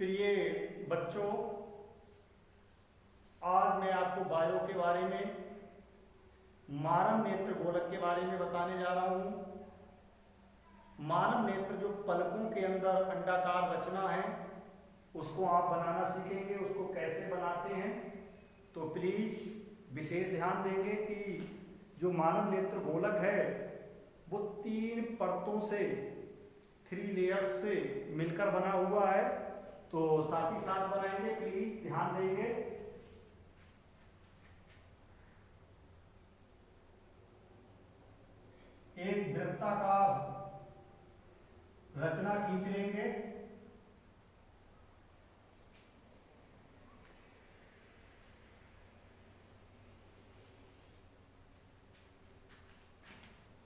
प्रिय बच्चों, आज मैं आपको बायो के बारे में, मानव नेत्र गोलक के बारे में बताने जा रहा हूँ। मानव नेत्र जो पलकों के अंदर अंडाकार रचना है उसको आप बनाना सीखेंगे। उसको कैसे बनाते हैं तो प्लीज विशेष ध्यान देंगे कि जो मानव नेत्र गोलक है वो 3 परतों से, 3 लेयर्स से मिलकर बना हुआ है। तो साथ ही साथ बनाएंगे, प्लीज ध्यान देंगे। एक वृत्ताकार रचना खींच लेंगे।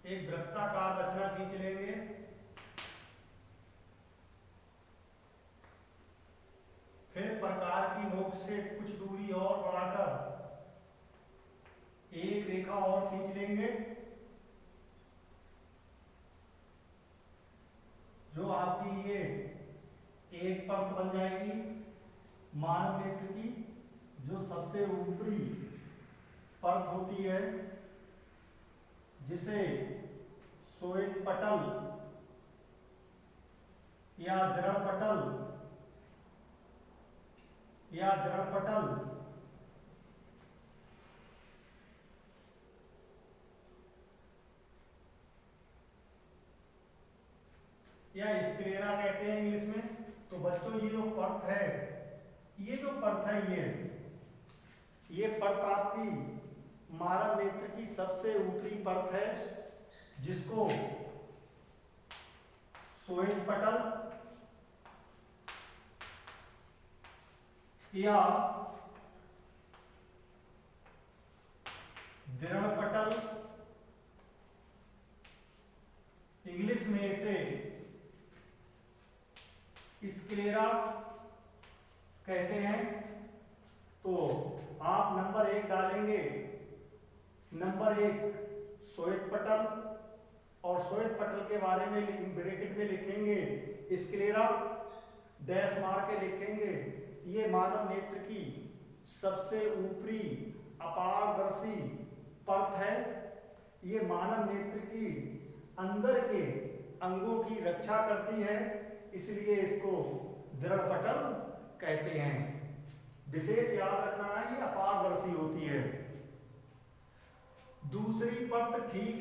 एक वृत्ताकार रचना खींच लेंगे। फिर प्रकार की नोक से कुछ दूरी और बढ़ाकर एक रेखा और खींच लेंगे, जो आपकी ये एक परत बन जाएगी मानव नेत्र की। जो सबसे ऊपरी परत होती है जिसे श्वेत पटल या दृढ़ पटल या स्क्लेरा कहते हैं इंग्लिश में। तो बच्चों ये जो परत है, ये जो परत है, ये परत आपकी मानव नेत्र की सबसे ऊपरी परत है, जिसको श्वेत पटल या दृढ़ पटल, इंग्लिश में इसे स्क्लेरा कहते हैं। तो आप नंबर 1 डालेंगे। नंबर 1 श्वेत पटल, और श्वेत पटल के बारे में ब्रैकेट में लिखेंगे स्क्लेरा, डैश मार के लिखेंगे ये मानव नेत्र की सबसे ऊपरी अपारदर्शी परत है। ये मानव नेत्र की अंदर के अंगों की रक्षा करती है, इसलिए इसको दृढ़ पटल कहते हैं। विशेष याद रखना है, ये अपारदर्शी होती है। दूसरी परत ठीक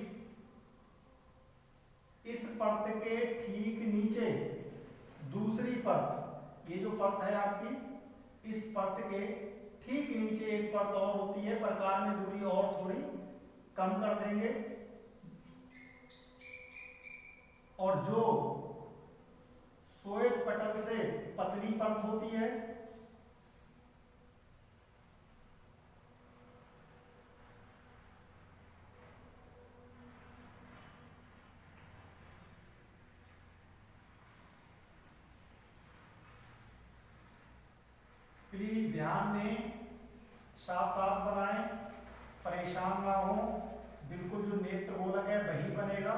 इस परत के ठीक नीचे, दूसरी परत, ये जो परत है आपकी, इस परत के ठीक नीचे एक परत और होती है। प्रकार में दूरी और थोड़ी कम कर देंगे, और जो श्वेत पटल से पतली परत होती है, प्लीज ध्यान दें, साथ साथ बनाएं, परेशान ना हो। बिल्कुल जो नेत्र गोलक है वही बनेगा।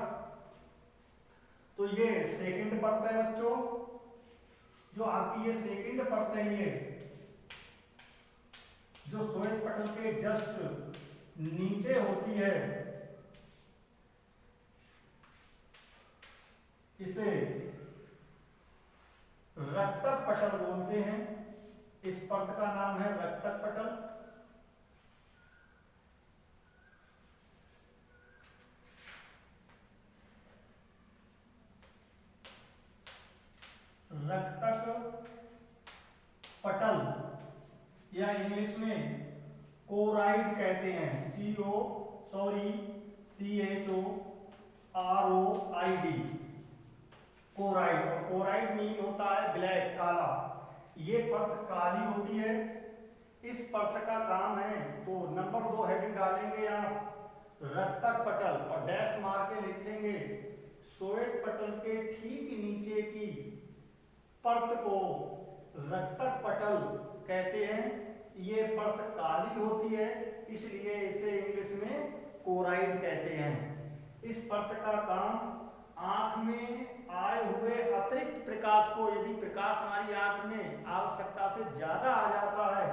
तो ये सेकंड परत है बच्चों, जो आपकी ये सेकंड परत है, ये जो श्वेत पटल के जस्ट नीचे होती है, इसे रक्तक पटल बोलते हैं। इस परत का नाम है रक्तक पटल। रक्तक पटल या इंग्लिश में कोराइड कहते हैं, CHOROID, कोराइड। और कोराइड मीन होता है ब्लैक, काला। ये परत काली होती है। इस परत का काम है, तो नंबर 2 हेडिंग डालेंगे आप रक्तक पटल, और डैश मार के लिखेंगे श्वेत पटल के ठीक नीचे की परत को रक्तक पटल कहते हैं। ये परत काली होती है, इसलिए इसे इंग्लिश में कोराइड कहते हैं। इस परत का काम आंख में आए हुए अतिरिक्त अतिरिक्त प्रकाश को, यदि प्रकाश हमारी आंख में आवश्यकता से ज्यादा आ जाता है,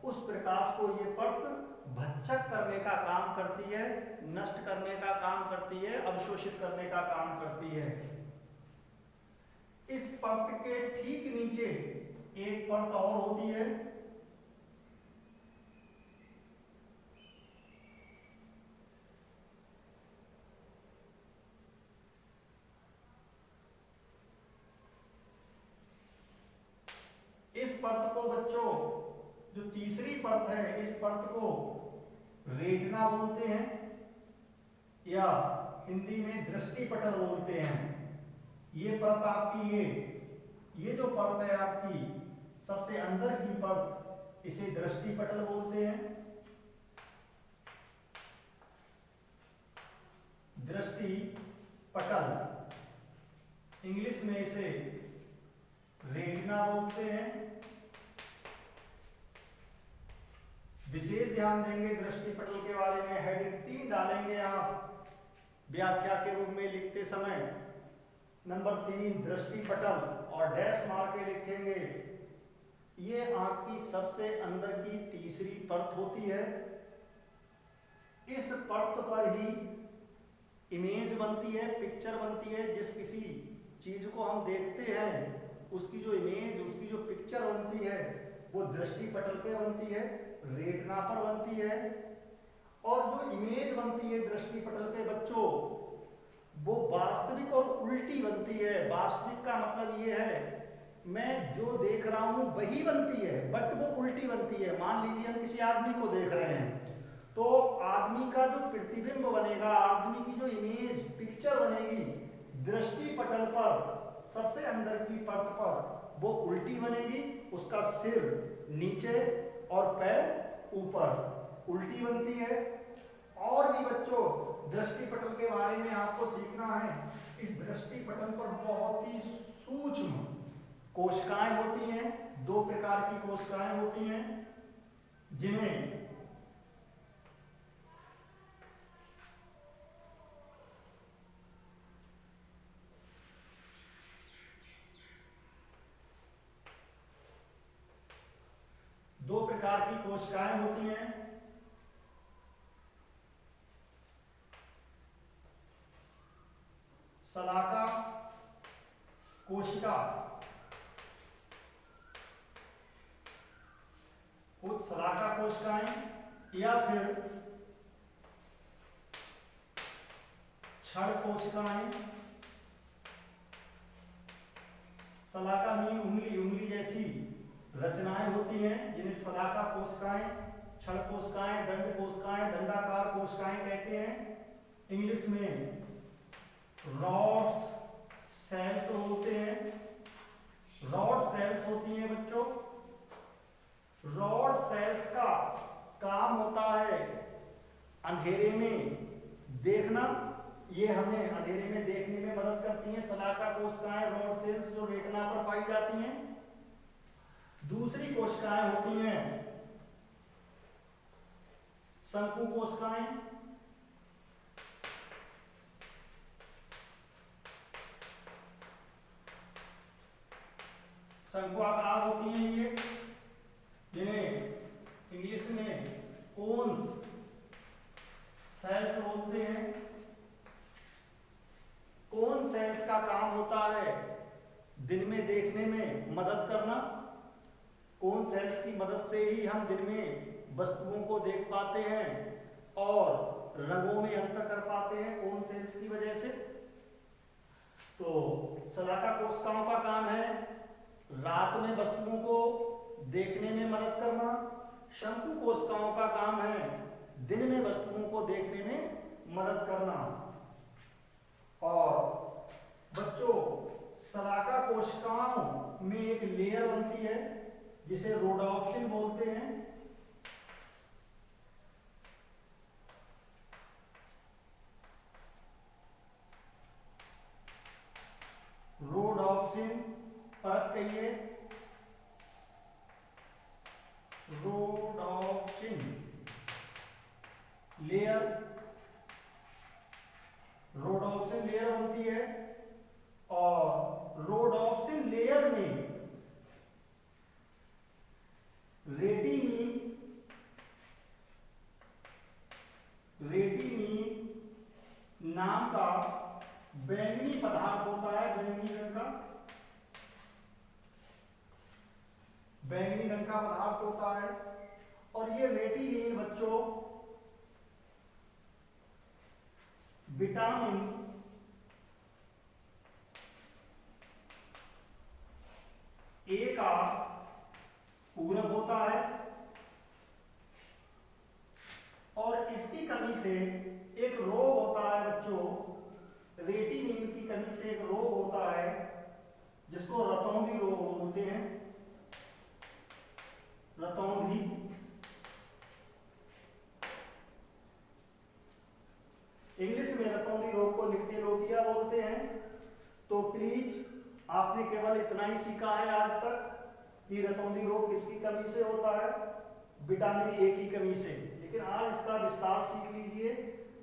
उस प्रकाश को ये परत भक्षक करने का काम करती है, नष्ट करने का काम करती है, अवशोषित करने का काम करती है। इस परत के ठीक नीचे एक परत और होती है, इस परत को बच्चों, जो तीसरी परत है, इस परत को रेटिना बोलते हैं या हिंदी में दृष्टि पटल बोलते हैं। ये परत आपकी, ये जो परत है आपकी सबसे अंदर की परत, इसे दृष्टि पटल बोलते हैं। दृष्टि पटल, इंग्लिश में इसे रेटिना बोलते हैं। विशेष ध्यान देंगे दृष्टि पटल के बारे में, हेडिंग 3 डालेंगे आप व्याख्या के रूप में लिखते समय। नंबर 3 दृष्टि पटल और डैश मार के लिखेंगे। ये आंख की सबसे अंदर की तीसरी परत होती है। इस परत पर ही इमेज बनती है, पिक्चर बनती है। जिस किसी चीज को हम देखते हैं उसकी जो इमेज, उसकी जो पिक्चर बनती है वो दृष्टि पटल पे बनती है, रेटिना पर बनती है। और जो इमेज बनती है दृष्टि पटल पे बच्चों, वो वास्तविक और उल्टी बनती है। वास्तविक का मतलब ये है मैं जो देख रहा हूं वही बनती है, बट वो उल्टी बनती है। मान लीजिए हम किसी आदमी को देख रहे हैं, तो आदमी का जो प्रतिबिंब बनेगा, आदमी की जो इमेज, पिक्चर बनेगी दृष्टि पटल पर, सबसे अंदर की परत पर, वो उल्टी बनेगी। उसका सिर नीचे और पैर ऊपर, उल्टी बनती है। और भी बच्चों दृष्टि पटल के बारे में आपको सीखना है। इस दृष्टि पटल पर बहुत ही सूक्ष्म कोशिकाएं होती हैं। 2 प्रकार की कोशिकाएं होती हैं जिन्हें कोशिकाएं होती हैं। शलाका कोशिका, कुछ शलाका कोशिकाएं या फिर क्षण कोशिकाएं। शलाका में उंगली, उंगली जैसी रचनाएं होती हैं जिन्हें शलाका कोशिकाएं, क्षण कोशिकाएं, दंड कोशिकाएं, दंडाकार कोशिकाएं कहते हैं। इंग्लिश में रॉड्स सेल्स होते हैं। रॉड सेल्स होती हैं बच्चों। रॉड सेल्स का काम होता है अंधेरे में देखना। ये हमें अंधेरे में देखने में मदद करती हैं शलाका कोशिकाएं, रॉड सेल्स, जो रेटिना पर पाई जाती हैं। दूसरी कोशिकाएं होती हैं शंकु कोशिकाएं। शंकुआकार होती हैं ये, जिन्हें इंग्लिश में कोन्स सेल्स बोलते हैं। कोन सेल्स का काम होता है दिन में देखने में मदद करना। कोन सेल्स की मदद से ही हम दिन में वस्तुओं को देख पाते हैं और रंगों में अंतर कर पाते हैं, कोन सेल्स की वजह से। तो शलाका कोशिकाओं का काम है रात में वस्तुओं को देखने में मदद करना। शंकु कोशिकाओं का काम है दिन में वस्तुओं को देखने में मदद करना। और बच्चों शलाका कोशिकाओं में एक लेयर बनती है जिसे रोडोप्सिन बोलते हैं। रोडोप्सिन परत कहिए, रोडोप्सिन लेयर, रोडोप्सिन लेयर बनती है। और रोडोप्सिन बैंगनी पदार्थ होता है, बैंगनी रंग का, बैंगनी रंग का पदार्थ होता है। और ये रेटिनिन बच्चों विटामिन ए का पूरक होता है और इसकी कमी से एक रोग होता है बच्चों, रेटिनिन की कमी से एक रोग होता है जिसको रतौंधी रोग बोलते हैं, रतौंधी। इंग्लिश में रतौंधी रोग को निक्टेलोपिया बोलते हैं। तो प्लीज आपने केवल इतना ही सीखा है आज तक कि रतौंधी रोग किसकी कमी से होता है, विटामिन ए की कमी से। लेकिन आज इसका विस्तार सीख लीजिए।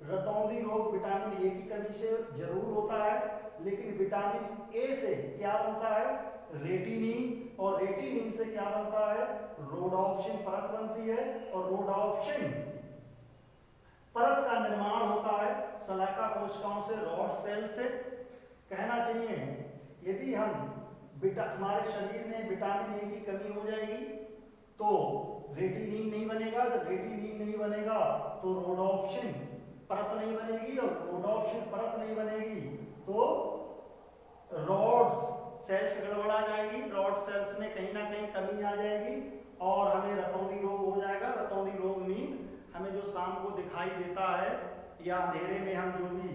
रतौंधी रोग विटामिन ए की कमी से जरूर होता है, लेकिन विटामिन ए से क्या बनता है, रेटिनिन, और रेटिनिन से क्या बनता है, रोडोप्सिन परत बनती है। और रोडोप्सिन परत का निर्माण होता है शलाका कोशिकाओं से, रॉड सेल से। कहना चाहिए यदि हम हमारे शरीर में विटामिन ए की कमी हो जाएगी तो रेटिनिन नहीं बनेगा, जब रेटिनिन नहीं बनेगा तो रोडोप्सिन परत नहीं बनेगी, और रोडोप्सिन परत नहीं बनेगी तो रॉड सेल्स गड़बड़ा जाएगी, रॉड सेल्स में कहीं ना कहीं कमी आ जाएगी और हमें रतौंधी रोग हो जाएगा। रतौंधी रोग मीन हमें जो शाम को दिखाई देता है या अंधेरे में हम जो भी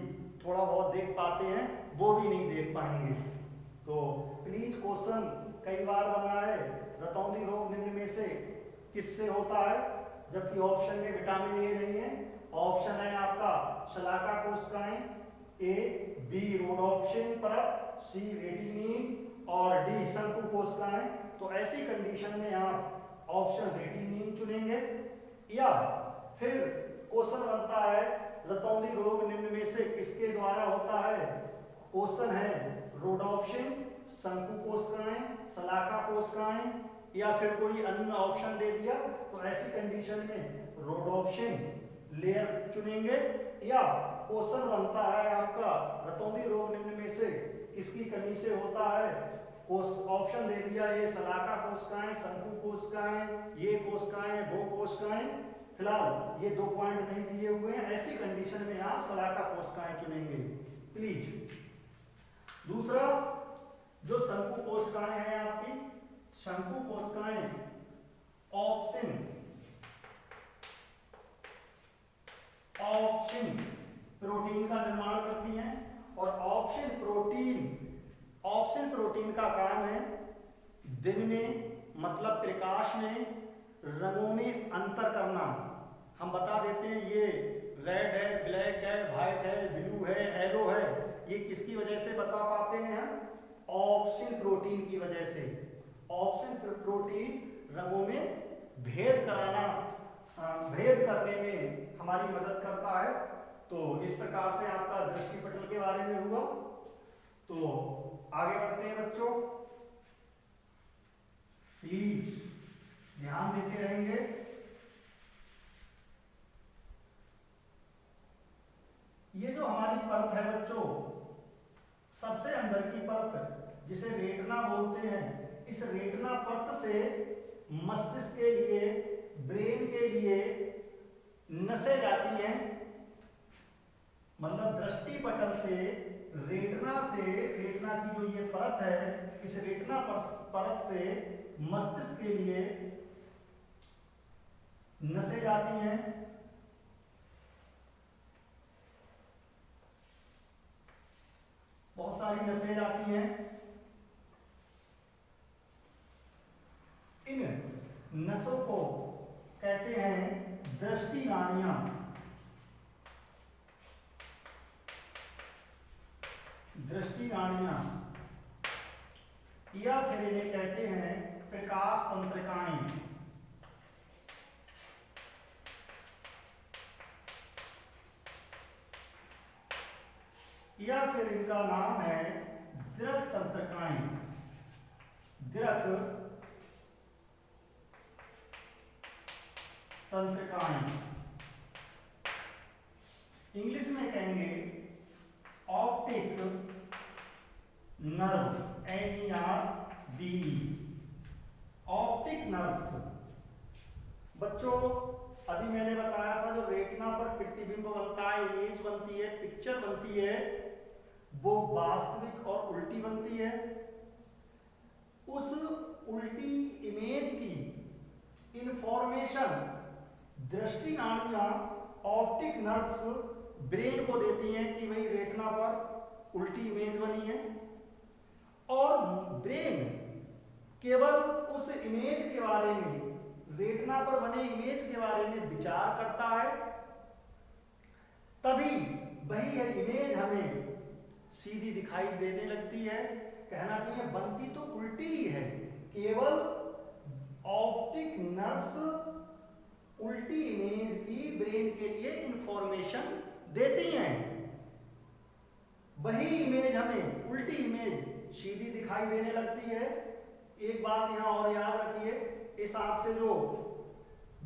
थोड़ा बहुत देख पाते हैं वो भी नहीं देख पाएंगे। तो प्लीज क्वेश्चन कई बार बना है, रतौंधी रोग निम्न में से किससे होता है, जबकि ऑप्शन में विटामिन ए नहीं है। ऑप्शन है आपका शलाका कोशिकाएं, ए, बी रोडोप्सिन परत, सी रेटिनिन और डी शंकु कोशिकाएं। तो ऐसी कंडीशन में आप ऑप्शन रेटिनिन चुनेंगे। या फिर क्वेश्चन बनता है रतौंधी रोग निम्न में से किसके द्वारा होता है, क्वेश्चन है रोडोप्सिन, शंकु कोशिकाएं, शलाका कोशिकाएं, या फिर कोई अन्य ऑप्शन दे दिया। तो ऐसी कंडीशन में रोडोप्सिन लेयर चुनेंगे। या क्वेश्चन बनता है आपका रतौंधी रोग निम्न में से किसकी कमी से होता है, ऑप्शन दे दिया ये शलाका कोशिकाएं, शंकु कोशिकाएं, ये कोशिकाएं, वो कोशिकाएं। फिलहाल ये 2 पॉइंट नहीं दिए हुए हैं, ऐसी कंडीशन में आप शलाका कोशिकाएं चुनेंगे प्लीज। दूसरा जो शंकु कोशिकाएं हैं आपकी, शंकु कोशिकाएं ऑप्सिन प्रोटीन का निर्माण करती हैं। और ऑप्सिन प्रोटीन का काम है दिन में मतलब प्रकाश में रंगों में अंतर करना। हम बता देते हैं ये रेड है, ब्लैक है, व्हाइट है, ब्लू है, येलो है, ये किसकी वजह से बता पाते हैं हम, ऑप्सिन प्रोटीन की वजह से। ऑप्सिन प्रोटीन रंगों में भेद करने में हमारी मदद करता है। तो इस प्रकार से आपका दृष्टिपटल के बारे में हुआ। तो आगे बढ़ते हैं बच्चों, प्लीज ध्यान देते रहेंगे। ये जो हमारी परत है बच्चों, सबसे अंदर की परत जिसे रेटिना बोलते हैं, इस रेटिना परत से मस्तिष्क के लिए, ब्रेन के लिए नसें जाती हैं। मतलब दृष्टिपटल से रेटिना की जो ये परत है, इस रेटिना परत से मस्तिष्क के लिए नसें जाती हैं। बहुत सारी नसें जाती हैं। इन नसों को कहते हैं दृष्टि नाड़ियां। दृष्टि नाड़ियां या फिर इन्हें कहते हैं प्रकाश तंत्रिकाएं। या फिर इनका नाम है दृक तंत्रिकाएं। दृक तंत्रिकाएं इंग्लिश में कहेंगे optic nerve, NERV, optic nerves. बच्चों अभी मैंने बताया था जो रेटिना पर प्रतिबिंब बनता है, इमेज बनती है, पिक्चर बनती है, वो वास्तविक और उल्टी बनती है। उस उल्टी इमेज की इंफॉर्मेशन दृष्टि नाड़ियां, ऑप्टिक नर्व्स ब्रेन को देती हैं कि भाई रेटिना पर उल्टी इमेज बनी है, और ब्रेन केवल उस इमेज के बारे में, रेटिना पर बने इमेज के बारे में विचार करता है, तभी वही है इमेज हमें सीधी दिखाई देने लगती है। कहना चाहिए बनती तो उल्टी ही है, केवल ऑप्टिक नर्व्स उल्टी इमेज की ब्रेन के लिए इंफॉर्मेशन देती हैं, वही इमेज हमें उल्टी इमेज सीधी दिखाई देने लगती है। एक बात यहां और याद रखिए, इस आंख से जो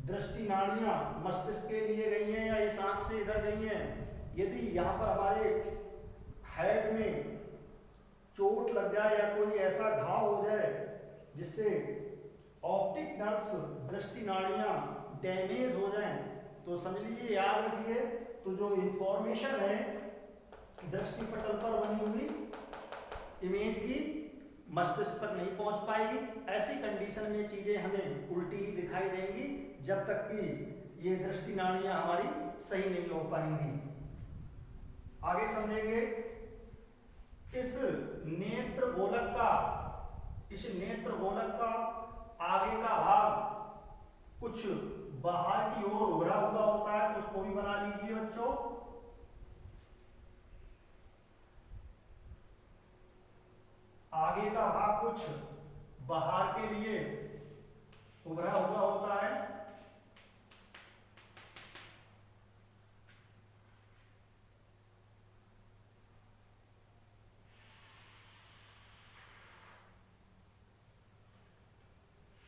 दृष्टि नाड़ियां मस्तिष्क के लिए गई हैं या इस आंख से इधर गई हैं, यदि यहाँ पर हमारे हेड में चोट लग जाए या कोई ऐसा घाव हो जाए जिससे ऑप्टिक नर्व्स, दृष्टि नाड़ियां डैमेज हो जाएं, तो समझ लीजिए, याद रखिए, तो जो इंफॉर्मेशन है दृष्टि पटल पर बनी हुई इमेज की मस्तिष्क तक नहीं पहुंच पाएगी। ऐसी कंडीशन में चीजें हमें उल्टी ही दिखाई देंगी, जब तक कि ये दृष्टि नाड़ियां हमारी सही नहीं हो पाएंगी। आगे समझेंगे। इस नेत्र गोलक का आगे का भाग कुछ बाहर की ओर उभरा हुआ होता है, तो उसको भी बना लीजिए बच्चों। आगे का भाग कुछ बाहर के लिए उभरा हुआ होता है।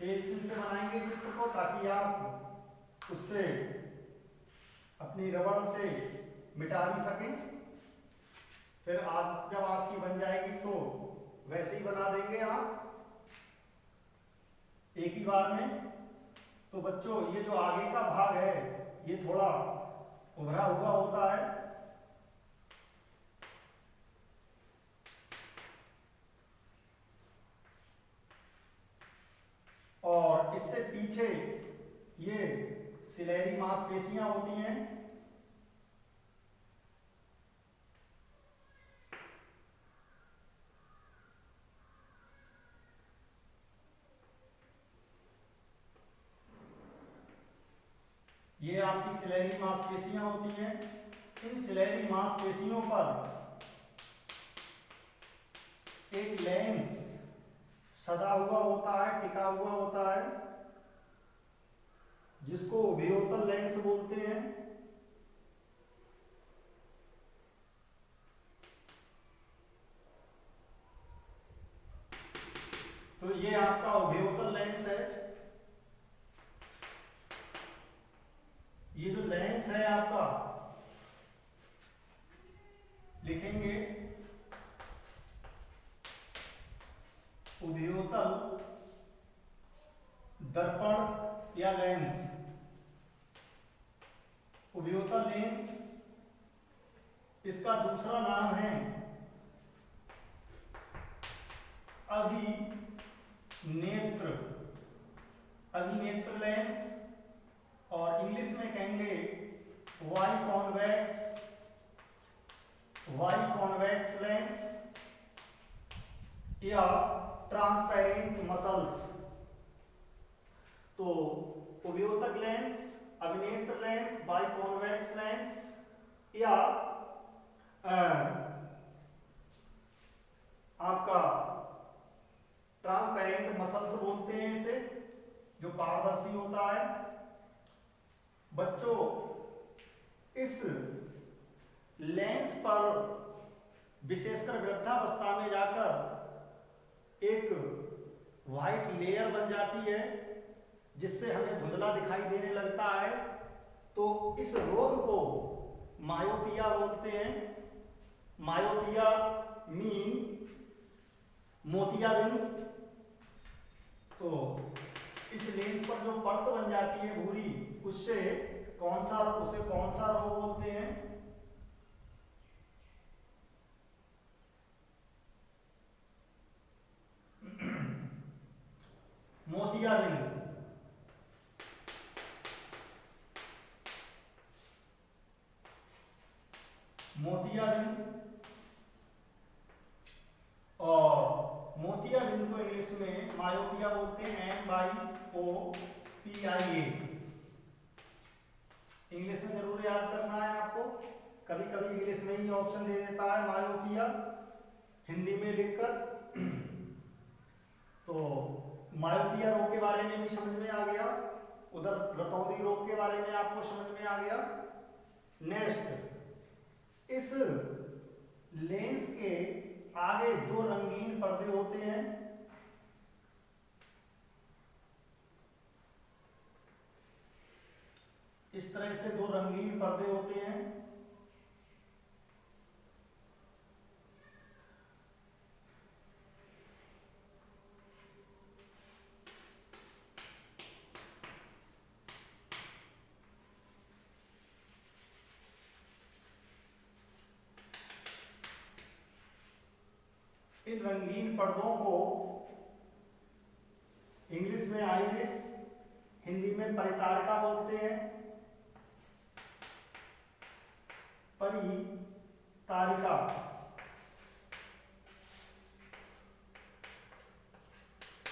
पेंसिल से बनाएंगे चित्र को, ताकि आप उससे अपनी रबड़ से मिटा भी सकें। फिर आप जब आपकी बन जाएगी तो वैसे ही बना देंगे आप एक ही बार में। तो बच्चों ये जो आगे का भाग है ये थोड़ा उभरा हुआ होता है, और इससे पीछे ये सिलेरी मांसपेशियां होती हैं। ये आपकी सिलेरी मांसपेशियां होती हैं। इन सिलेरी मांसपेशियों पर एक लेंस सदा हुआ होता है, टिका हुआ होता है, जिसको उभयोतल लेंस बोलते हैं। तो ये आपका उभयोतल लेंस है। ये जो लेंस है आपका, लिखेंगे उभयोतल दर्पण या लेंस। उभयोतल लेंस, इसका दूसरा नाम है अभिनेत्र लेंस, और इंग्लिश में कहेंगे वाई कॉन्वेक्स लेंस या ट्रांसपेरेंट मसल्स। तो उभयोतक लेंस, अभिनेत्र लेंस, बाई कॉन्वेक्स लेंस या आपका ट्रांसपेरेंट मसल्स बोलते हैं इसे, जो पारदर्शी होता है। बच्चों इस लेंस पर विशेषकर वृद्धावस्था में जाकर एक व्हाइट लेयर बन जाती है, जिससे हमें धुंधला दिखाई देने लगता है। तो इस रोग को मायोपिया बोलते हैं। मायोपिया मीन मोतियाबिंद। तो इस लेंस पर जो परत बन जाती है भूरी, उसे कौन सा रोग बोलते हैं? मोतियाबिंद। मोतियाबिंद। और मोतियाबिंद को इंग्लिश में मायोपिया बोलते हैं, MYOPIA। इंग्लिश में जरूर याद करना है आपको, कभी कभी इंग्लिश में ही ऑप्शन दे देता है मायोपिया हिंदी में लिखकर। तो मायोपिया रोग के बारे में भी समझ में आ गया, उधर रतौंधी रोग के बारे में आपको समझ में आ गया। नेक्स्ट, इस लेंस के आगे दो रंगीन पर्दे होते हैं। इस तरह से दो रंगीन पर्दे होते हैं। इन रंगीन पर्दों को इंग्लिश में आइरिस, हिंदी में परितारिका बोलते हैं। परितारिका।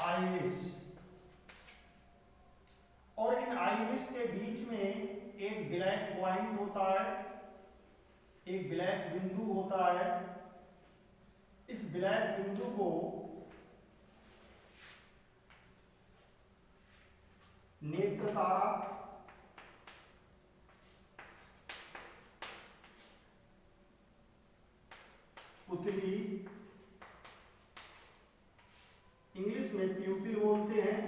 आइरिस। और इन आइरिस के बीच में एक ब्लैक पॉइंट होता है, एक ब्लैक बिंदु होता है। इस ब्लैक बिंदु को नेत्र तारा, पुतली, इंग्लिश में प्यूपिल बोलते हैं।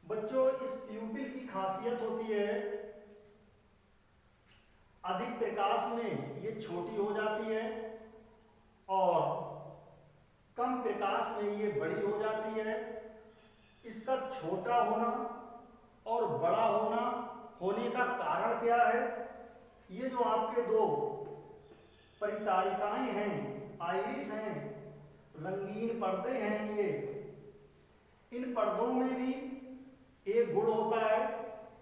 बच्चों, इस प्यूपिल की खासियत होती है, अधिक प्रकाश में ये छोटी हो जाती है और कम प्रकाश में ये बड़ी हो जाती है। इसका छोटा होना और बड़ा होने का कारण क्या है? ये जो आपके दो परितारिकाएं हैं, आइरिस हैं, रंगीन पर्दे हैं, ये इन पर्दों में भी एक गुण होता है,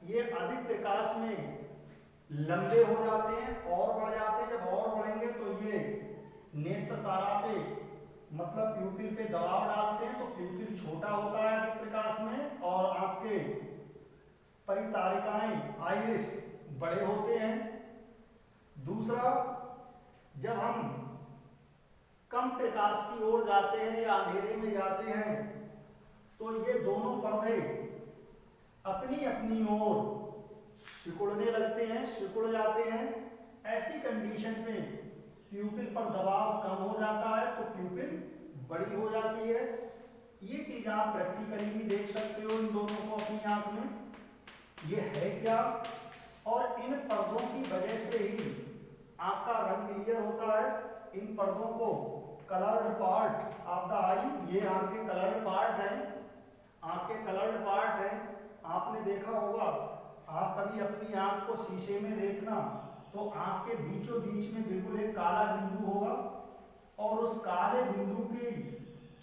ये अधिक प्रकाश में लंबे हो जाते हैं और बढ़ जाते हैं। जब और बढ़ेंगे तो ये नेत्र तारा पे, मतलब प्यूपिल पे दबाव डालते हैं, तो प्यूपिल छोटा होता है अधिक प्रकाश में और आपके परितारिकाएं आइरिस बड़े होते हैं। दूसरा, जब हम कम प्रकाश की ओर जाते हैं या अंधेरे में जाते हैं तो ये दोनों पर्दे अपनी अपनी ओर सिकुड़ने लगते हैं, सिकुड़ जाते हैं। ऐसी कंडीशन पे प्यूपिल पर दबाव कम हो जाता है तो प्यूपिल बड़ी हो जाती है। ये चीज आप प्रैक्टिकली भी देख सकते हो इन दोनों को अपनी आंख में। ये है क्या? और इन पर्दों की वजह से ही आंख का रंग क्लियर होता है। इन पर्दों को कलर्ड पार्ट ऑफ द आई, ये आंख के कलर्ड पार्ट है, आंख के कलर्ड पार्ट है। आपने देखा होगा, आप कभी अपनी आंख को शीशे में देखना तो आंख के बीचों बीच में बिल्कुल एक काला बिंदु होगा और उस काले बिंदु के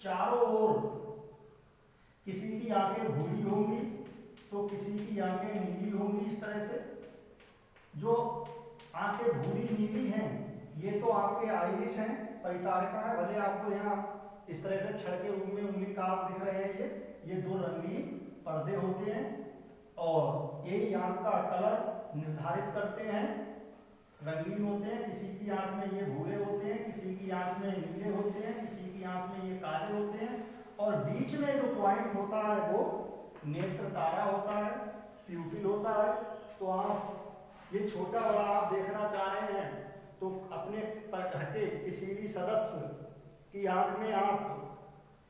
चारों ओर किसी की आंखें भूरी होंगी तो किसी की आंखें नीली होंगी। इस तरह से जो आंखें भूरी नीली हैं ये तो आपके आइरिस हैं, परितारिका है। भले आपको यहाँ इस तरह से छड़ के रूप में उंगली का आप दिख रहे हैं, ये दो रंगीन पर्दे होते हैं और यही आंख का कलर निर्धारित करते हैं। रंगीन होते हैं, किसी की आंख में ये भूरे होते हैं, किसी की आंख में नीले होते हैं, किसी की आंख में ये काले होते हैं और बीच में जो पॉइंट होता है वो नेत्र तारा होता है, प्यूपिल होता है। तो आप ये छोटा बड़ा आप देखना चाह रहे हैं तो अपने घर के किसी भी सदस्य की आंख में आप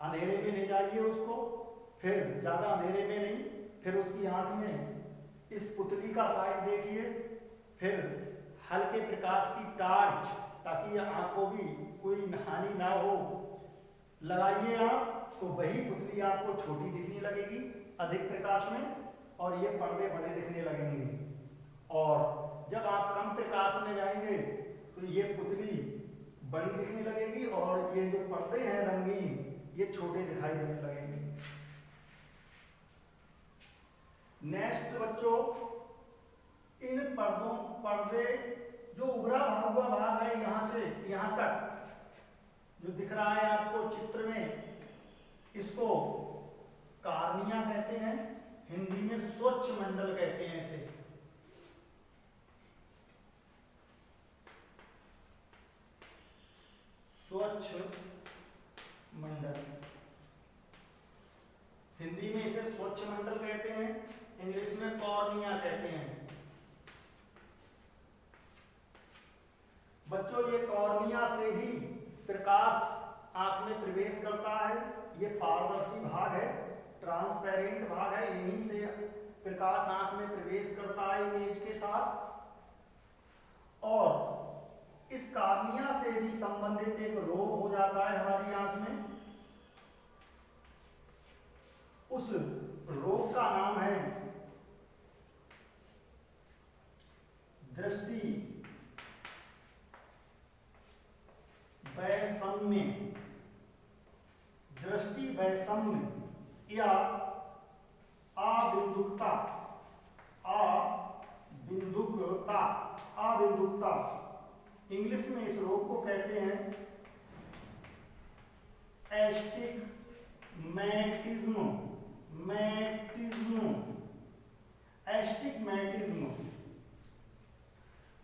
अंधेरे में ले जाइए उसको, फिर ज्यादा अंधेरे में नहीं, फिर उसकी आंख में इस पुतली का साइज देखिए, फिर हल्के प्रकाश की ताकि आँख को भी कोई हानि ना हो। लगाइए आप तो वही पुतली आपको छोटी दिखने लगेगी अधिक प्रकाश में, और ये पर्दे बड़े दिखने लगेंगे। और जब आप कम प्रकाश में जाएंगे तो ये पुतली बड़ी दिखने लगेगी और ये जो पर्दे हैं रंगीन ये छोटे दिखाई देने लगेंगे। नेक्स्ट बच्चों, इन पर्दे जो उभरा हुआ भाग है यहाँ से यहाँ तक जो दिख रहा है आपको चित्र में, इसको कार्निया कहते हैं, हिंदी में स्वच्छ मंडल कहते हैं इसे। स्वच्छ मंडल, हिंदी में इसे स्वच्छ मंडल कहते हैं, इंग्लिश में कॉर्निया कहते हैं। बच्चों ये कॉर्निया से ही प्रकाश आंख में प्रवेश करता है। ये पारदर्शी भाग है, ट्रांसपेरेंट भाग है, यहीं से प्रकाश आंख में प्रवेश करता है इमेज के साथ। और इस कॉर्निया से भी संबंधित एक रोग हो जाता है हमारी आंख में। उस रोग का नाम है दृष्टि वैषम्य। दृष्टि वैषम्य या अबिंदुकता, अबिंदुकता इंग्लिश में इस रोग को कहते हैं एस्टिग्मैटिज्म। एस्टिग्मैटिज्म।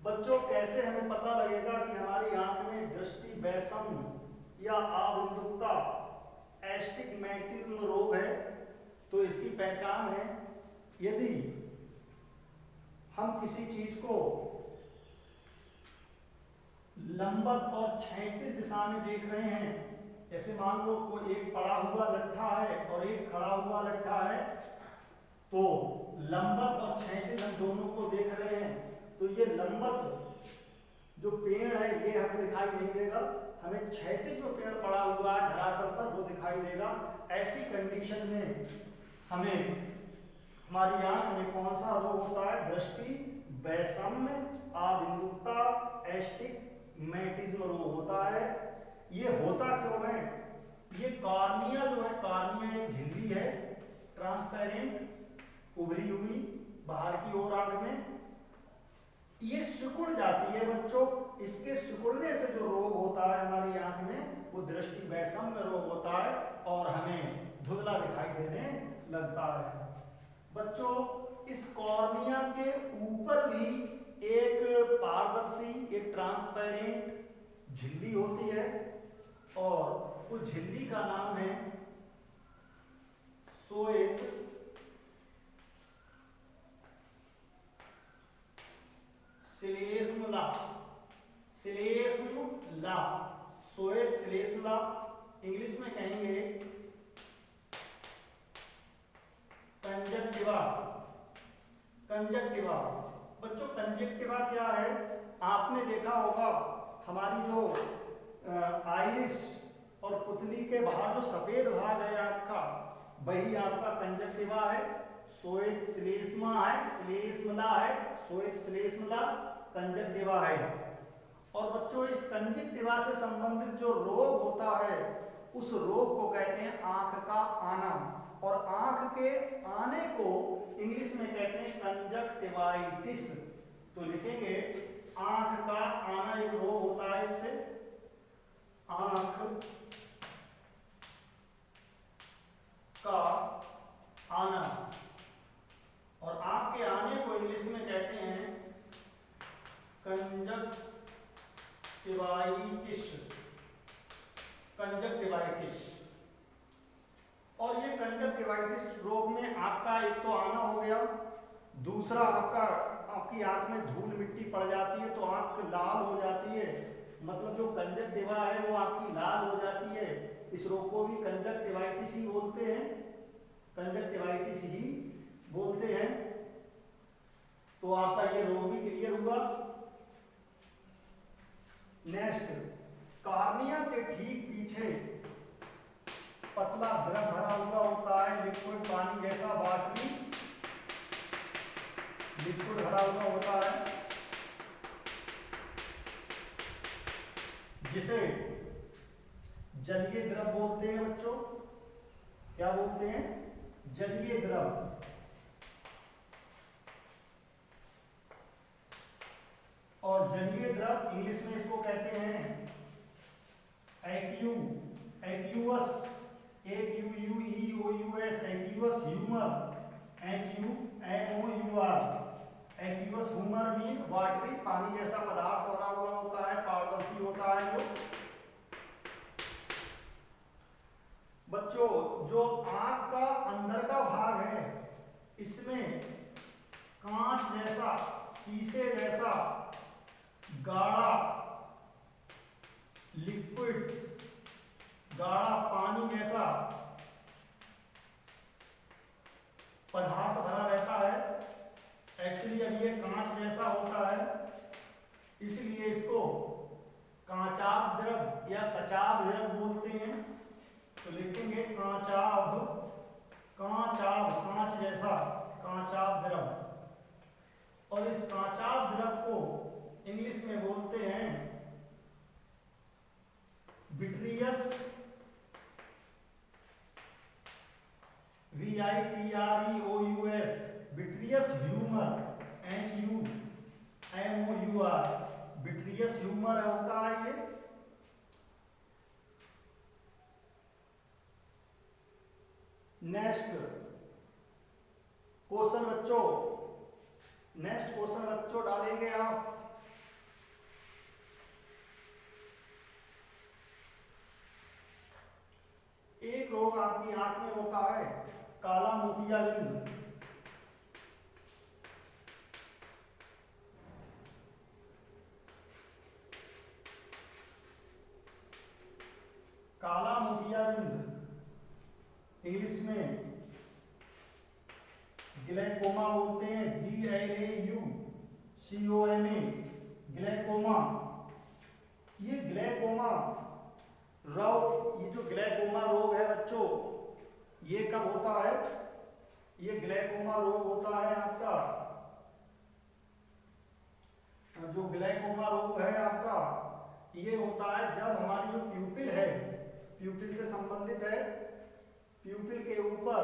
बच्चों कैसे हमें पता लगेगा कि हमारी आंख में दृष्टि वैषम्य या अबिंदुकता एस्टिग्मैटिज्म रोग है? तो इसकी पहचान है, यदि हम किसी चीज को लंबवत और क्षैतिज दिशा में देख रहे हैं, जैसे मान लो कोई एक पड़ा हुआ लट्ठा है और एक खड़ा हुआ लट्ठा है, तो लंबवत और क्षैतिज हम दोनों को देख रहे हैं, तो ये लंबवत जो पेड़ है ये हमें दिखाई नहीं देगा, हमें क्षैतिज जो पेड़ पड़ा हुआ है धरातल पर वो दिखाई देगा। ऐसी कंडीशन में हमें हमारी आंख में कौन सा रोग होता है? दृष्टि वैषम्य अबिंदुकता एस्टिग्मैटिज्म रोग होता है। ये होता क्यों है? ये कॉर्निया जो है, कॉर्निया एक झिल्ली है ट्रांसपेरेंट उभरी हुई बाहर की ओर आंख में, ये सिकुड़ जाती है बच्चों। इसके सिकुड़ने से जो रोग होता है हमारी आंख में वो दृष्टि वैषम्य रोग होता है और हमें धुंधला दिखाई देने लगता है। बच्चों इस कॉर्निया के ऊपर भी एक पारदर्शी, एक ट्रांसपेरेंट झिल्ली होती है और उस झिल्ली का नाम है श्वेत श्लेष्मला। श्लेष्मला, श्वेत श्लेष्मला, इंग्लिश में कहेंगे कंजक्टिवा। कंजक्टिवा बच्चों, कंजक्टिवा क्या है? आपने देखा होगा हमारी जो आइरिस और पुतली के बाहर जो सफेद भाग है आंख का, वही आपका कंजक्टिवा है। श्वेत श्लेष्मा है, श्लेष्मला है, श्वेत श्लेष्मला कंजक्टिवा है। और बच्चों इस कंजक्टिवा से संबंधित जो रोग होता है उस रोग को कहते हैं आंख का आना, और आंख के आने को इंग्लिश में कहते हैं कंजक्टिवाइटिस। तो लिखेंगे आंख का आना एक रोग होता है, इससे आंख का आना, और आंख के आने को इंग्लिश में कहते हैं कंजक्टिवाइटिस। कंजक्टिवाइटिस। और ये कंजक्टिवाइटिस रोग में आपका एक तो आना हो गया, दूसरा आपकी आंख में धूल मिट्टी पड़ जाती है तो आंख लाल हो जाती है, मतलब जो कंजक्टिवा है वो आपकी लाल हो जाती है। इस रोग को भी कंजक्टिवाइटिस ही बोलते हैं, कंजक्टिवाइटिस ही बोलते हैं। तो आपका ये रोग भी क्लियर हुआ। नेक्स्ट, कार्निया के ठीक पीछे पतला द्रव भरा हुआ होता है, लिक्विड पानी जैसा, वाटरी लिक्विड भरा हुआ होता है, जिसे जलीय द्रव बोलते हैं बच्चों। क्या बोलते हैं? जलीय द्रव। और जलीय द्रव इंग्लिश में इसको कहते हैं aqueous, AQUEOUS, aqueous humour, HUMOUR। Aqueous humour mean watery, पानी जैसा पदार्थ भरा हुआ होता है, पारदर्शी होता है जो। बच्चों, जो आंख का अंदर का भाग है, इसमें कांच जैसा, शीशे जैसा गाढ़ा लिक्विड, गाढ़ा पानी जैसा पदार्थ भरा रहता है। एक्चुअली अब ये कांच जैसा होता है, इसलिए इसको कांचाभ द्रव या कचाभ द्रव बोलते हैं। तो लिखेंगे कांचाभ, कांचाभ, कांच जैसा, कांचाभ द्रव। और इस कांचाभ द्रव को इंग्लिश में बोलते हैं vitreous, VITREOUS, vitreous humour, HUMOUR, vitreous humour होता है ये। नेक्स्ट क्वेश्चन बच्चों, नेक्स्ट क्वेश्चन बच्चों डालेंगे आप। एक रोग आपकी आंख में होता है, काला मोतियाबिंद। काला मोतियाबिंद इंग्लिश में ग्लैकोमा बोलते हैं, GLAUCOMA, ग्लैकोमा। ये ग्लैकोमा रोग, ये जो ग्लैकोमा रोग है बच्चों, ये कब होता है? ये ग्लैकोमा रोग होता है आपका, जो ग्लैकोमा रोग है आपका, ये होता है जब हमारी जो प्यूपिल है, प्यूपिल से संबंधित है, प्यूपिल के ऊपर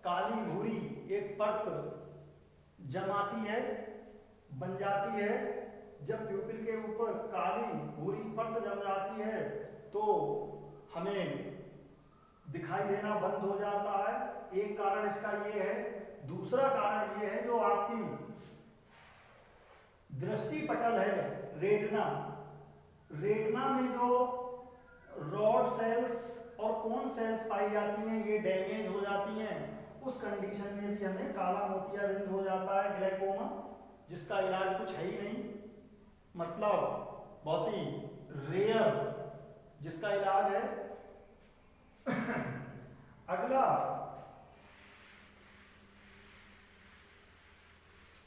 काली भूरी एक परत जमाती है, बन जाती है। जब प्यूपिल के ऊपर काली भूरी परत जम जाती है तो हमें दिखाई देना बंद हो जाता है। एक कारण इसका ये है। दूसरा कारण ये है, जो आपकी दृष्टि पटल है, रेटिना, रेटिना में जो रॉड सेल्स और कोन सेल्स पाई जाती हैं, ये डैमेज हो जाती हैं। उस कंडीशन में भी हमें काला मोतियाबिंद हो जाता है, ग्लैकोमा, जिसका इलाज कुछ है ही नहीं, मतलब बहुत ही रेयर, जिसका इलाज है। अगला,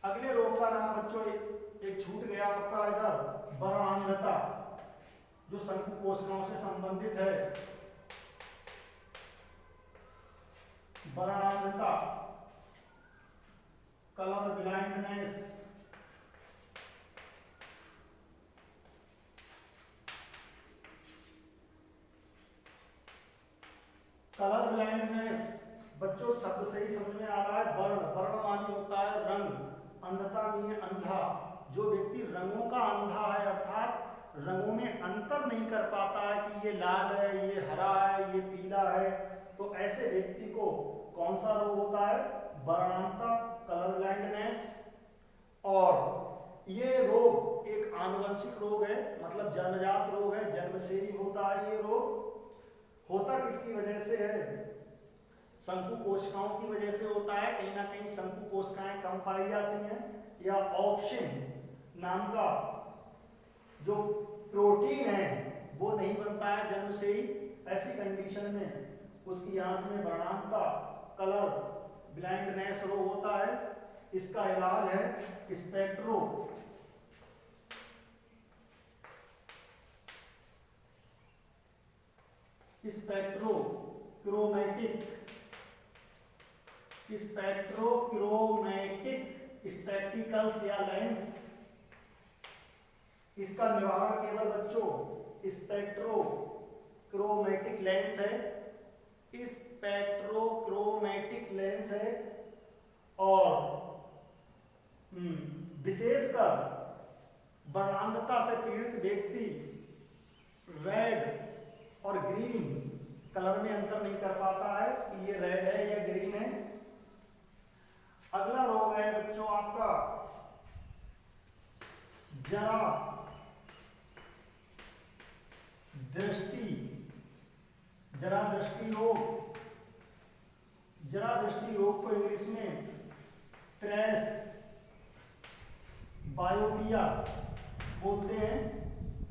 अगले रोग का नाम बच्चों एक छूट गया आपका इधर, वर्णांधता, जो शंकु कोशिकाओं से संबंधित है। वर्णांधता, कलर ब्लाइंडनेस, कलर ब्लाइंडनेस बच्चों शब्द से ही समझ में आ रहा है। वर्ण, वर्ण मानी होता है रंग, अंधता मानी अंधा। जो व्यक्ति रंगों का अंधा है, अर्थात रंगों में अंतर नहीं कर पाता है कि ये लाल है, ये हरा है, ये पीला है, तो ऐसे व्यक्ति को कौन सा रोग होता है? वर्णांधता, कलर ब्लाइंडनेस। और ये रोग एक आनुवंशिक रोग है, मतलब जन्मजात रोग है, जन्म से ही होता है। ये रोग होता किसकी वजह से है? शंकु कोशिकाओं की वजह से होता है। कहीं ना कहीं शंकु कोशिकाएं कम पाई जाती हैं, या ऑप्शन नाम का जो प्रोटीन है वो नहीं बनता है जन्म से ही। ऐसी कंडीशन में उसकी आंख में वर्णांधता, कलर ब्लाइंडनेस रोग होता है। इसका इलाज है स्पेक्ट्रो स्पेक्ट्रोक्रोमैटिक स्पेक्टिकल्स या लेंस, इसका निवारण केवल बच्चों स्पेक्ट्रोक्रोमैटिक लेंस है, स्पेक्ट्रोक्रोमैटिक लेंस है। और विशेषकर वर्णांधता से पीड़ित व्यक्ति रेड और ग्रीन कलर में अंतर नहीं कर पाता है कि ये रेड है या ग्रीन है। अगला रोग है बच्चों आपका जरा दृष्टि रोग। जरा दृष्टि रोग को इंग्लिश में प्रेस बायोपिया बोलते हैं,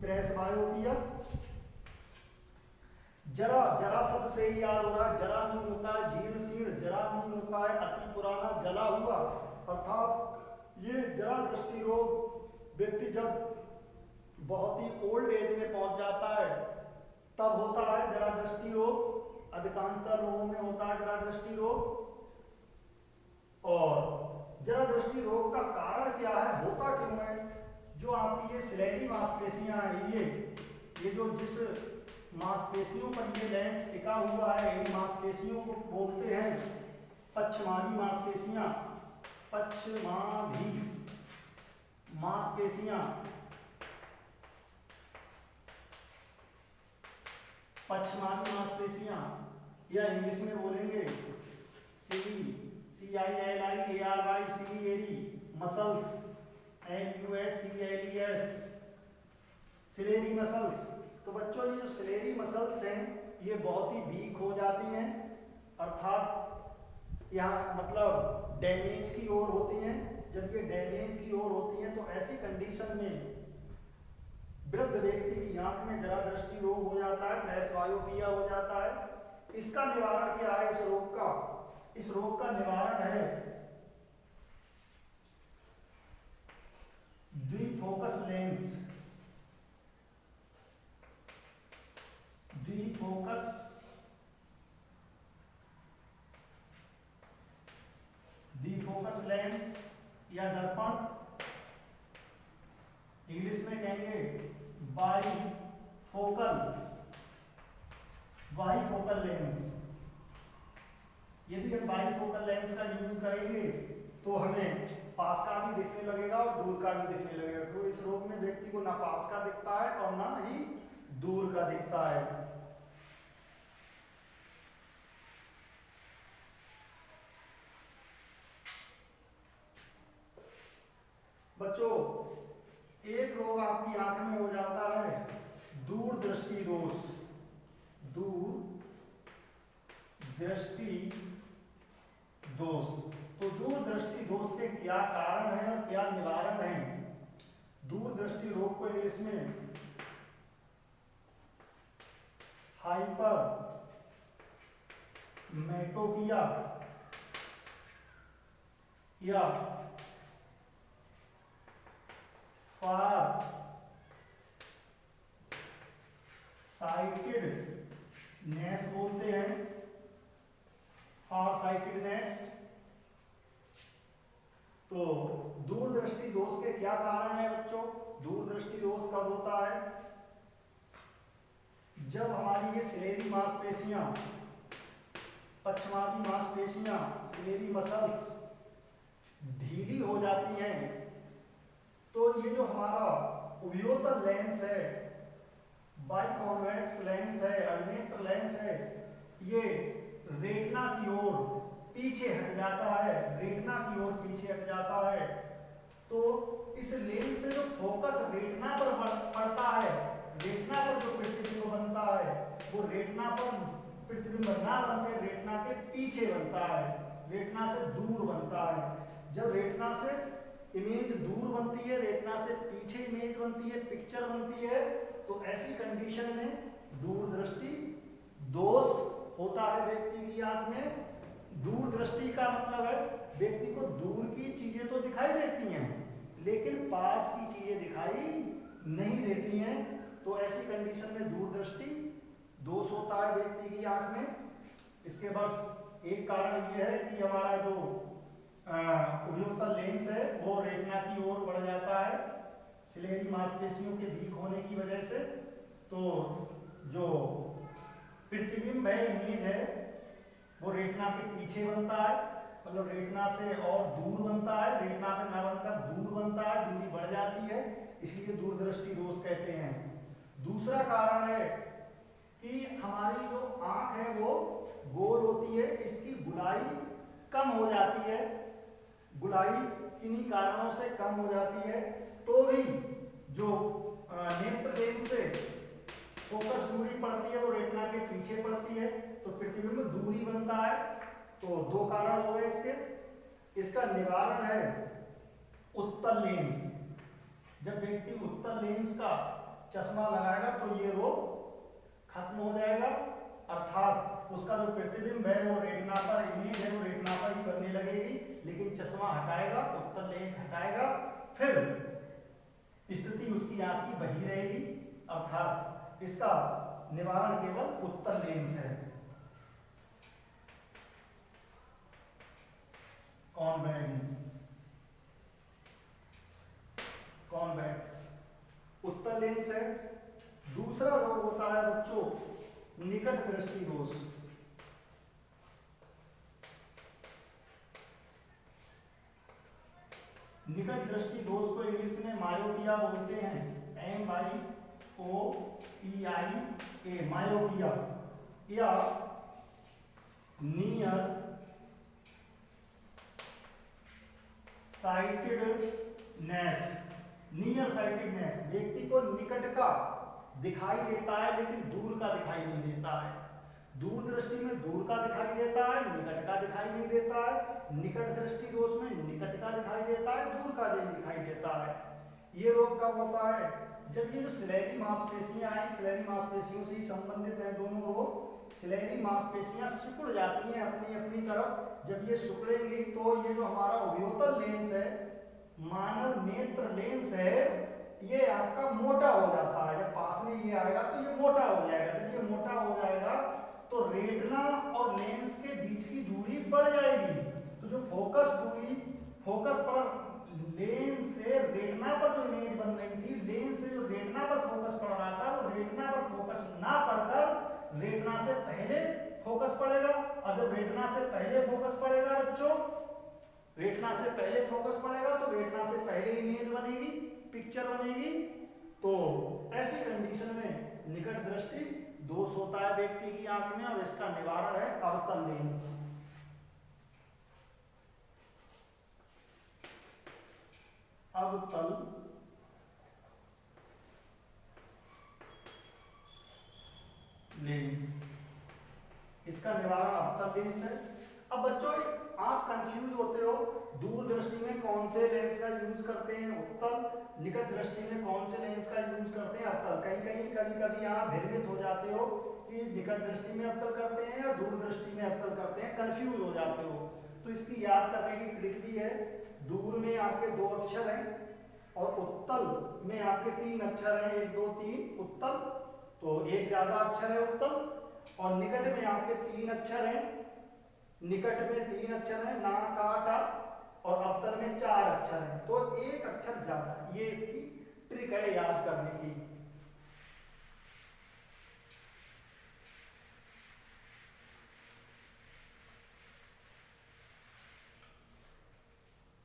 प्रेस बायोपिया। जरा शब्द से ही याद हो रहा है, जरा नहीं होता है जीर्ण शीर्ण, जरा नहीं होता है अति पुराना जला हुआ, अर्थात ये जरा दृष्टि रोग व्यक्ति जब बहुत ही ओल्ड एज में पहुंच जाता है तब होता है जरा दृष्टि रोग। अधिकांशतः लोगों में होता है जरा दृष्टि रोग। और जरा दृष्टि रोग का कारण क्या है, होता क्यों है? जो आपकी ये सिलेरी मांसपेशियां हैं, ये जो जिस मांसपेशियों पर ये लेंस टिका हुआ है, इन मांसपेशियों को बोलते हैं पश्चमाभी मांसपेशियां। पश्चमाभी मांसपेशियां, पश्चमाभी मांसपेशियां या इंग्लिश में बोलेंगे CILIARY ciliary muscles, MUSCLES ciliary muscles. तो बच्चों ये जो सिलेरी मसल्स हैं ये बहुत ही वीक हो जाती हैं, अर्थात यहाँ मतलब डैमेज की ओर होती हैं। जब ये डैमेज की ओर होती हैं तो ऐसी कंडीशन में वृद्ध व्यक्ति की आंख में जरा दृष्टि रोग हो जाता है, प्रेस बायोपिया हो जाता है। इसका निवारण क्या है? इस रोग का निवारण है द्विफोकस लेंस। द्विफोकस लेंस या दर्पण, इंग्लिश में कहेंगे बाईफोकल लेंस। यदि हम बाईफोकल लेंस का यूज करेंगे तो हमें पास का भी दिखने लगेगा और दूर का भी दिखने लगेगा। तो इस रोग में व्यक्ति को ना पास का दिखता है और ना ही दूर का दिखता है। बच्चों एक रोग आपकी आंख में हो जाता है दूरदृष्टि दोष। दूरदृष्टि दोष। तो दूरदृष्टि दोष के क्या कारण हैं और क्या निवारण हैं? दूरदृष्टि रोग को इंग्लिश में हाइपरमेट्रोपिया या फार साइटेडनेस बोलते हैं, फार साइटेडनेस। तो दूरदृष्टि दोष के क्या कारण है बच्चों? दूरदृष्टि दोष कब होता है? जब हमारी ये सिलेरी मांसपेशियां, पश्चमाभी मांसपेशियां, सिलेरी मसल्स ढीली हो जाती हैं तो ये जो हमारा उभयोतर लेंस है, बाइकॉन्वेक्स लेंस है, अग्नेत्र लेंस है, ये रेटिना की ओर पीछे हट जाता है, रेटिना की ओर पीछे हट जाता है। तो इस लेंस से जो फोकस रेटिना पर पड़ता है, रेटिना पर जो प्रतिबिंब बनता है वो रेटिना पर प्रतिबिंब ना बनकर रेटिना के पीछे बनता है, रेटिना से दूर बनता है। जब रेटिना से इमेज दूर बनती है, रेटिना से पीछे इमेज बनती है, पिक्चर बनती है, तो ऐसी कंडीशन में दूरदृष्टि दोष होता है व्यक्ति की आंख में। दूरदृष्टि का मतलब है व्यक्ति को दूर की चीजें तो दिखाई देती हैं लेकिन पास की चीजें दिखाई नहीं देती हैं। तो ऐसी कंडीशन में दूरदृष्टि दोष होता है व्यक्ति की आंख में। इसके बस एक कारण ये है कि हमारा जो उभयोतल लेंस है वो रेटिना की ओर बढ़ जाता है सिलेरी मांसपेशियों के वीक होने की वजह से। तो जो प्रतिबिंब है, इमेज है, वो रेटिना के पीछे बनता है, मतलब रेटिना से और दूर बनता है, रेटिना पे ना बनकर दूर बनता है, दूरी बढ़ जाती है, इसलिए दूरदृष्टि दोष कहते हैं। दूसरा कारण है कि हमारी जो आंख है वो गोल होती है, इसकी गुलाई कम हो जाती है, गुलाई किन्हीं कारणों से कम हो जाती है। तो भी जो नेत्र लेंस से फोकस दूरी पड़ती है वो रेटिना के पीछे पड़ती है, तो प्रतिबिंब दूरी बनता है। तो दो कारण हो गए इसके। इसका निवारण है उत्तल लेंस। जब व्यक्ति उत्तल लेंस का चश्मा लगाएगा तो ये रोग खत्म हो जाएगा, अर्थात उसका जो प्रतिबिंब है वो रेटिना पर, इमेज है वो रेटिना पर ही बनने लगेगी। लेकिन चश्मा हटाएगा, उत्तल लेंस हटाएगा, फिर स्थिति उसकी आंख की वही रहेगी, अर्थात इसका निवारण केवल उत्तल लेंस है। कॉन्वेक्स उत्तल लेंस है। दूसरा रोग होता है बच्चों निकट दृष्टि दोष। निकट दृष्टि दोष को इंग्लिश में मायोपिया बोलते हैं, MYOPIA, मायोपिया या नियर साइटेडनेस। नियर साइटेडनेस व्यक्ति को निकट का दिखाई देता है लेकिन दूर का दिखाई नहीं देता है। दूर दृष्टि में दूर का दिखाई देता है, निकट का दिखाई नहीं देता है। निकट दृष्टि दोष में निकट का दिखाई देता है, दूर का दिखाई देता है। ये रोग कब होता है? जब ये जो सिलेरी मांसपेशियां हैं, सिलेरी मांसपेशियों से ही संबंधित हैं दोनों रोग। सिलेरी मांसपेशियां सिकुड़ जाती हैं अपनी अपनी तरफ। जब ये सिकुड़ेंगी तो ये जो हमारा उभयोतल लेंस है, मानव नेत्र लेंस है, ये आपका मोटा हो जाता है। जब पास में ये आएगा तो ये मोटा हो जाएगा। जब ये मोटा हो जाएगा तो रेटिना और लेंस के बीच की दूरी बढ़ जाएगी। तो जो फोकस दूरी, फोकस पर लेंस से रेटिना पर जो इमेज बन रही थी, लेंस से जो रेटिना पर फोकस पड़ रहा था, वो रेटिना पर फोकस ना पड़कर रेटिना से पहले फोकस पड़ेगा। और जब रेटिना से पहले फोकस पड़ेगा बच्चों, रेटिना से पहले फोकस पड़ेगा तो रेटिना से पहले इमेज बनेगी, पिक्चर बनेगी। तो ऐसी कंडीशन में निकट दृष्टि दोष होता है व्यक्ति की आंख में, और इसका निवारण है अवतल लेंस। अवतल लेंस, इसका निवारण अवतल लेंस है। अब बच्चों आप कंफ्यूज होते हो, दूर दृष्टि में कौन से लेंस का यूज करते हैं? उत्तल। निकट दृष्टि में कौन से लेंस का यूज करते हैं? अवतल। कहीं कहीं कभी कभी आप भ्रमित हो जाते हो कि निकट दृष्टि में अवतल करते हैं या दूर दृष्टि में अवतल करते हैं, कंफ्यूज हो जाते हो। तो इसकी याद करने की ट्रिक भी है। दूर में आपके 2 अक्षर हैं और उत्तल में आपके 3 अक्षर हैं, 1 2 3 उत्तल, तो एक ज्यादा अक्षर है उत्तल। और निकट में आपके 3 अक्षर हैं, निकट में 3 अक्षर हैं, ना का टा, और अवतल में 4 अक्षर हैं, तो एक अक्षर ज्यादा है। ये इसकी ट्रिक है याद करने की।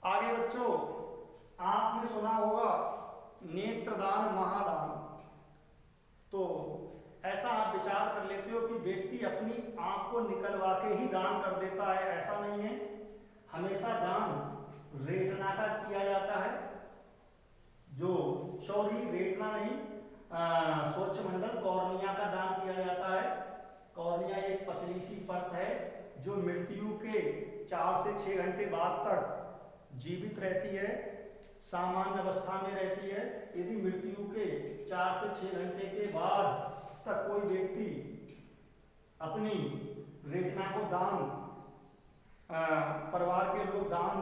आगे बच्चों आपने सुना होगा नेत्रदान महादान। तो ऐसा आप विचार कर लेते हो कि व्यक्ति अपनी आंख को निकलवा के ही दान कर देता है, ऐसा नहीं है। हमेशा दान रेटिना का किया जाता है, जो सॉरी रेटिना नहीं, स्वच्छ मंडल कॉर्निया का दान किया जाता है। कॉर्निया एक पतली सी परत है जो मृत्यु के 4 से 6 घंटे बाद तक जीवित रहती है, सामान्य अवस्था में रहती है। यदि मृत्यु के 4 से 6 घंटे के बाद तक कोई व्यक्ति अपनी रेटिना को दान, परिवार के लोग दान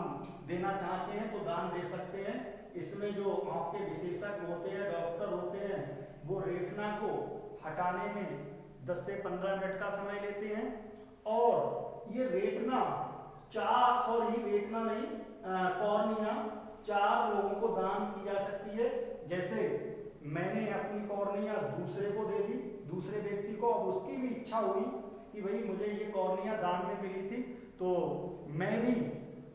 देना चाहते हैं तो दान दे सकते हैं। इसमें जो आंख के विशेषज्ञ होते हैं, डॉक्टर होते हैं, वो रेटिना को हटाने में 10 से 15 मिनट का समय लेते हैं। और ये रेटिना कॉर्निया 4 लोगों को दान की जा सकती है। जैसे मैंने अपनी कॉर्निया दूसरे को दे दी, दूसरे व्यक्ति को, अब उसकी भी इच्छा हुई कि भाई मुझे ये कॉर्निया दान में मिली थी, तो मैं भी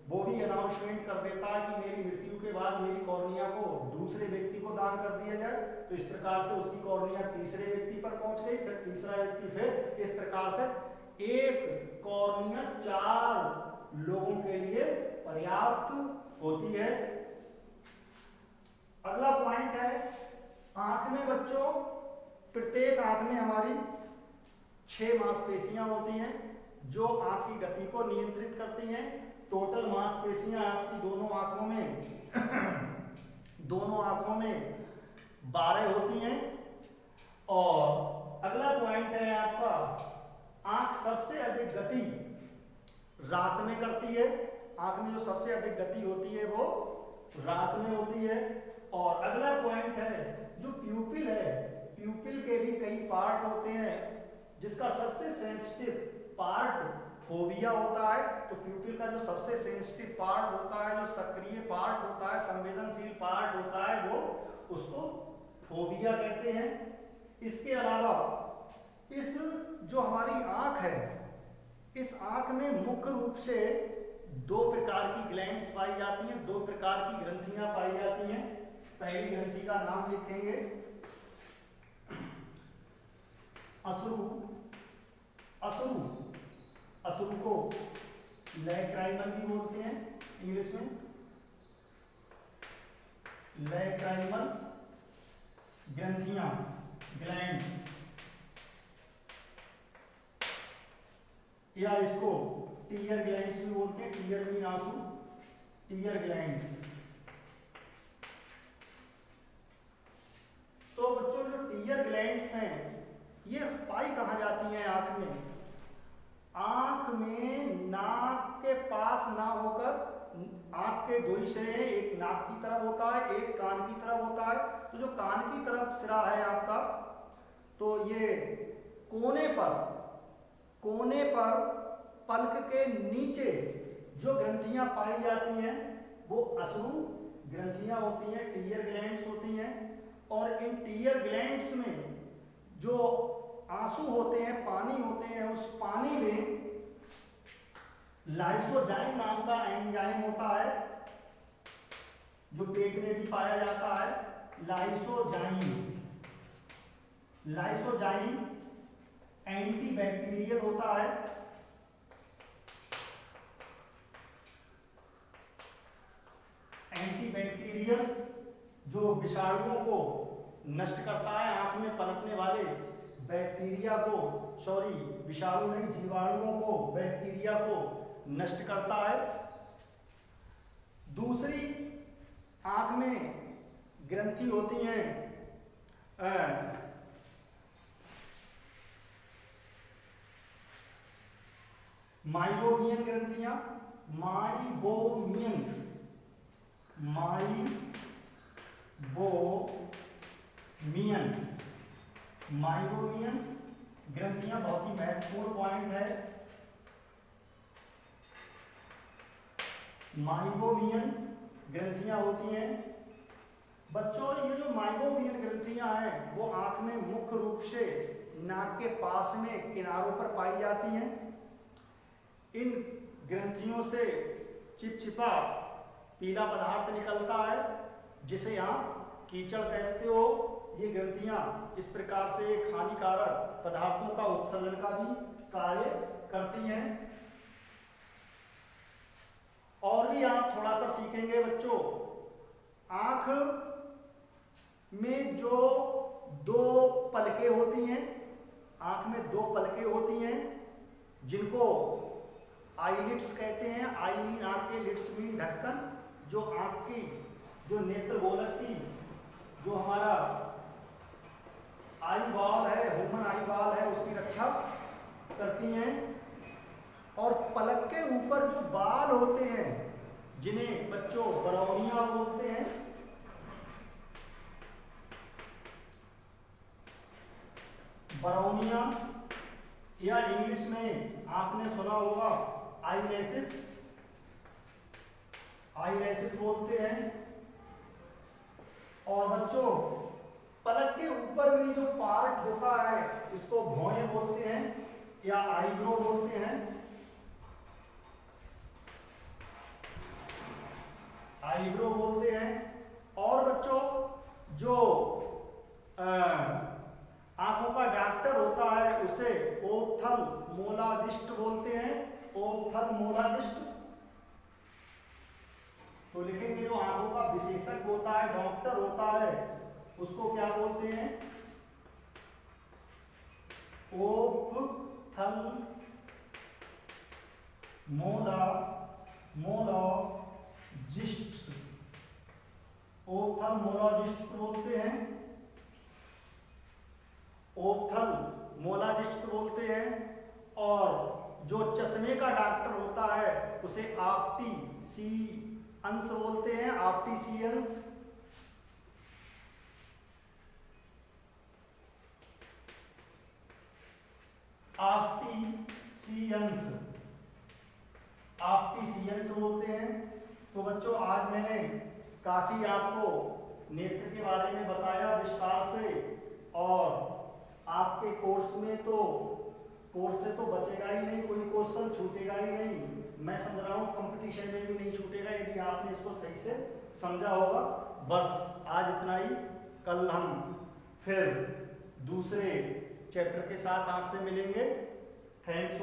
वो भी अनाउंसमेंट कर देता है कि मेरी मृत्यु के बाद मेरी कॉर्निया को दूसरे व्यक्ति को दान कर दिया जाए। तो इस प्रकार से उसकी कॉर्निया तीसरे व्यक्ति पर पहुंच गई, फिर तीसरा व्यक्ति, फिर इस प्रकार से एक कॉर्निया 4 लोगों के लिए पर्याप्त होती है। अगला पॉइंट है आंख में बच्चों, प्रत्येक आंख में हमारी 6 मांसपेशियां होती हैं जो आंख की गति को नियंत्रित करती हैं। टोटल मांसपेशियां आपकी दोनों आंखों में 12 होती हैं। और अगला पॉइंट है आपका, आंख सबसे अधिक गति रात में करती है। आंख में जो सबसे अधिक गति होती है वो रात में होती है। और अगला पॉइंट है जो प्यूपिल है, प्यूपिल के भी कई पार्ट होते हैं, जिसका सबसे सेंसिटिव पार्ट फोबिया होता है। तो प्यूपिल का जो सबसे सेंसिटिव पार्ट होता है, जो सक्रिय पार्ट होता है, संवेदनशील पार्ट होता है, वो उसको फोबिया कहते हैं। इसके अलावा इस जो हमारी आंख है, इस आंख में मुख्य रूप से 2 प्रकार की ग्लैंड्स पाई जाती हैं, 2 प्रकार की ग्रंथियां पाई जाती हैं। पहली ग्रंथि का नाम लिखेंगे अश्रु। अश्रु को लैक्राइमल भी बोलते हैं इंग्लिश में, लैक्राइमल ग्रंथियां, ग्लैंड्स, या इसको टीयर ग्लैंड्स भी बोलते हैं। टीयर मीन आंसू, टीयर ग्लैंड्स। तो बच्चों जो टीयर ग्लैंड्स हैं ये पाई कहाँ जाती हैं आंख में? आंख में नाक के पास ना होकर, आंख के 2 ही सिरे हैं, एक नाक की तरफ होता है, एक कान की तरफ होता है। तो जो कान की तरफ सिरा है आपका, तो ये कोने पर पलक के नीचे जो ग्रंथियां पाई जाती हैं वो अश्रु ग्रंथियां होती हैं, टीयर ग्लैंड्स होती हैं। और इन टीयर ग्लैंड्स में जो आंसू होते हैं, पानी होते हैं, उस पानी में लाइसोजाइम नाम का एंजाइम होता है जो पेट में भी पाया जाता है। लाइसोजाइम एंटीबैक्टीरियल होता है। एंटीबैक्टीरियल जो विषाणुओं को नष्ट करता है, आंख में पनपने वाले बैक्टीरिया को, विषाणु नहीं, जीवाणुओं को, बैक्टीरिया को नष्ट करता है। दूसरी आंख में ग्रंथि होती हैं माइबोमियन ग्रंथियां, माइबोमियन ग्रंथियां बहुत ही महत्वपूर्ण पॉइंट है। माइबोमियन ग्रंथियां होती हैं बच्चों। ये जो माइबोमियन ग्रंथियां हैं वो आंख में मुख्य रूप से नाक के पास में किनारों पर पाई जाती हैं। इन ग्रंथियों से चिपचिपा पीला पदार्थ निकलता है जिसे आप कीचड़ कहते हो। ये ग्रंथियां इस प्रकार से एक हानिकारक पदार्थों का उत्सर्जन का भी कार्य करती हैं। और भी आप थोड़ा सा सीखेंगे बच्चों। आंख में जो 2 पलकें होती हैं, आंख में 2 पलकें होती हैं जिनको आईलिड्स कहते हैं। आई मीन आंख के, लिड्स मीन ढक्कन। जो आंख की जो नेत्र गोलक की जो हमारा आई बॉल है, ह्यूमन आई बॉल है, उसकी रक्षा करती हैं। और पलक के ऊपर जो बाल होते हैं जिन्हें बच्चों बरौनिया बोलते हैं, बरौनिया या इंग्लिश में आपने सुना होगा आईलेसिस, आईलेसिस बोलते हैं। और बच्चों पलक के ऊपर में जो पार्ट होता है इसको भौहें बोलते हैं या आईब्रो बोलते हैं, आईब्रो बोलते हैं। और बच्चों जो आंखों का डॉक्टर होता है उसे ओफ्थल्मोलॉजिस्ट बोलते हैं, ओफ्थल्मोलॉजिस्ट। तो लिखेंगे जो आंखों का विशेषज्ञ होता है, डॉक्टर होता है, उसको क्या बोलते हैं? ओफ्थल्मोलॉजिस्ट, ओफ्थल्मोलॉजिस्ट बोलते हैं, ओफ्थल्मोलॉजिस्ट बोलते हैं। और जो चश्मे का डॉक्टर होता है उसे ऑप्टिशियंस बोलते हैं, ऑप्टिशियंस। ऑप्टिशियंस, ऑप्टिशियंस बोलते हैं। तो बच्चों आज मैंने काफी आपको नेत्र के बारे में बताया विस्तार से, और आपके कोर्स में तो कोर्स से तो बचेगा ही नहीं, कोई क्वेश्चन छूटेगा ही नहीं। मैं समझ रहा हूँ कंपटीशन में भी नहीं छूटेगा यदि आपने इसको सही से समझा होगा। बस आज इतना ही, कल हम फिर दूसरे चैप्टर के साथ आपसे मिलेंगे। थैंक्स।